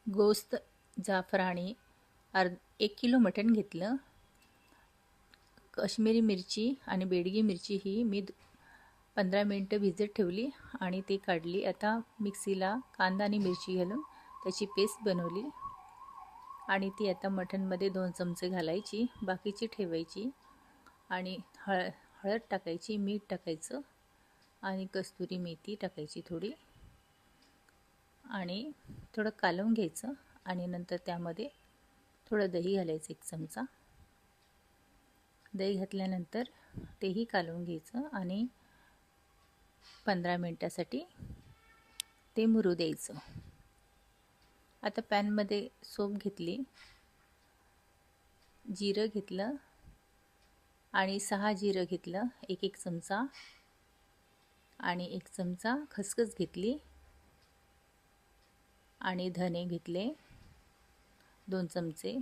गोस्त जाफराणी 1 kilo मटण घेतलं. काश्मीरी मिरची आणि बेडगी मिरची ही मी 15 मिनटं भिजत ठेवली आणि ती काढली. आता मिक्सीला कांदा आणि मिरची घालून त्याची पेस्ट बनवली आणि ती आता मटणमध्ये 2 चमचे घालायची, बाकीची ठेवायची आणि हळद टाकायची, मीठ टाकायचं आणि कस्तुरी मेथी टाकायची थोडी आणि थोडं कालवून घ्यायचं आणि नंतर त्यामध्ये थोडं दही घालायचं, 1 चमचा. दही घातल्यानंतर तेही कालवून घ्यायचं आणि 15 मिनटासाठी ते मुरू द्यायचं. आता पॅनमध्ये सोप घेतली, जिरं घेतलं आणि 6 जिरं घेतलं, 1 चमचा आणि 1 चमचा खसखस घेतली आणि धने घेतले 2 चमचे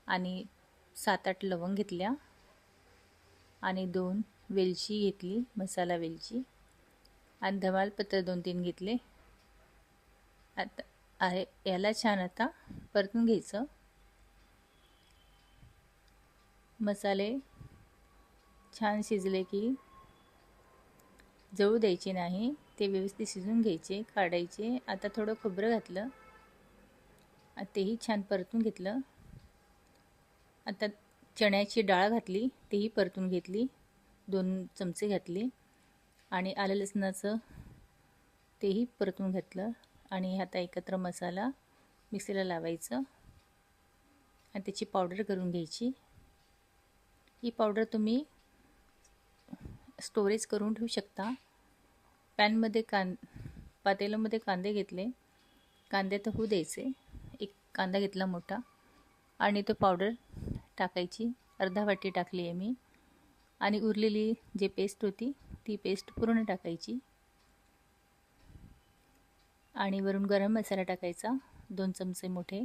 आणि 7-8 लवंग घेतल्या आणि 2 वेलची घेतली, मसाला वेलची आणि धमालपत्र 2-3 घेतले. आता याला छान आता परतून घ्यायचं. मसाले छान शिजले की जळू द्यायचे नाही, ते व्यवस्थित शिजून घ्यायचे, काढायचे. आता थोडं खोबरं घातलं, तेही छान परतून घेतलं. आता चण्याची डाळ घातली, तेही परतून घेतली, 2 चमचे घातले आणि आलं लसणाचं तेही परतून घेतलं आणि आता एकत्र मसाला मिक्सीला लावायचं आणि त्याची पावडर करून घ्यायची. ही पावडर तुम्ही स्टोरेज करून ठेवू शकता. पॅनमध्ये पातेल्यामध्ये कांदे घेतले, कांदे तर होऊ द्यायचे. 1 कांदा घेतला मोठा आणि तो पावडर टाकायची, अर्धा वाटी टाकली आहे मी आणि उरलेली जे पेस्ट होती ती पेस्ट पूर्ण टाकायची आणि वरून गरम मसाला टाकायचा 2 चमचे मोठे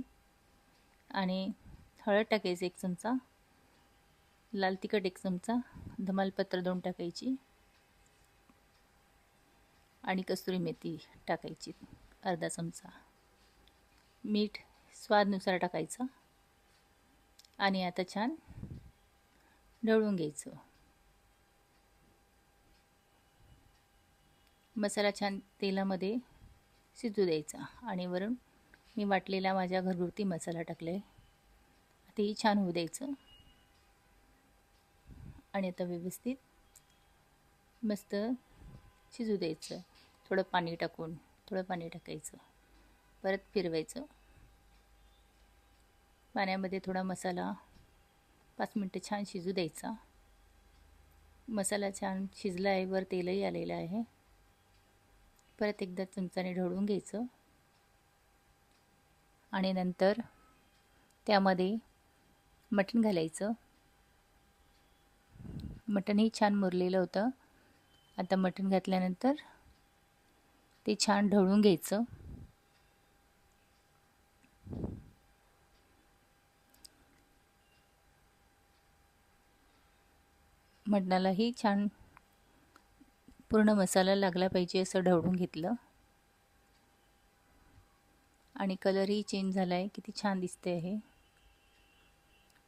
आणि हळद टाकायची 1 चमचा, लाल तिखट 1 चमचा, धमालपत्र 2 टाकायची आणि कस्तुरी मेथी टाकायची अर्धा चमचा, मीठ स्वादानुसार टाकायचं आणि आता छान ढवळून घ्यायचं. मसाला छान तेलामध्ये शिजू द्यायचा आणि वरून मी वाटलेला माझ्या घरगुती मसाला टाकले, तेही छान होऊ द्यायचं आणि आता व्यवस्थित मस्त शिजू द्यायचं. थोडं पाणी टाकायचं, परत फिरवायचं. पाण्यामध्ये थोडा मसाला 5 मिनटं छान शिजू द्यायचा. मसाला छान शिजला आहे, वर तेलही आलेलं आहे. परत एकदा चमच्याने ढवळून घ्यायचं आणि नंतर त्यामध्ये मटण घालायचं. मटणही छान मुरलेलं होतं. आता मटण घातल्यानंतर ते छान ढवळून घ्यायचं. मटणालाही छान पूर्ण मसाला लागला पाहिजे असं ढवळून घेतलं आणि कलरही चेंज झाला आहे, किती छान दिसते आहे.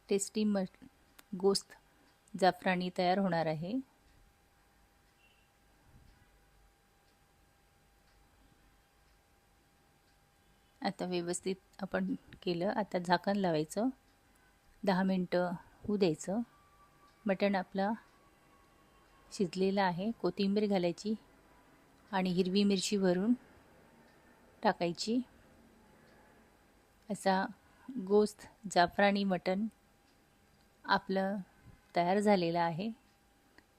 टेस्टी गोस्त जाफराणी तयार होणार आहे. आता व्यवस्थित आपण केलं. आता झाकण लावायचं, 10 मिनटं होऊ द्यायचं. मटण आपला शिजलेलं आहे. कोथिंबीर घालायची आणि हिरवी मिरची वरून टाकायची. असा गोस्त जाफराणी मटण आपलं तयार झालेलं आहे.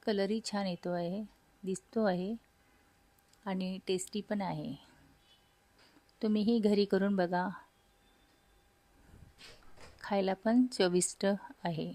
कलरही छान येतो आहे, दिसतो आहे आणि टेस्टी पण आहे. तुम्हीही घरी करून बघा, खायला पण चविष्ट आहे.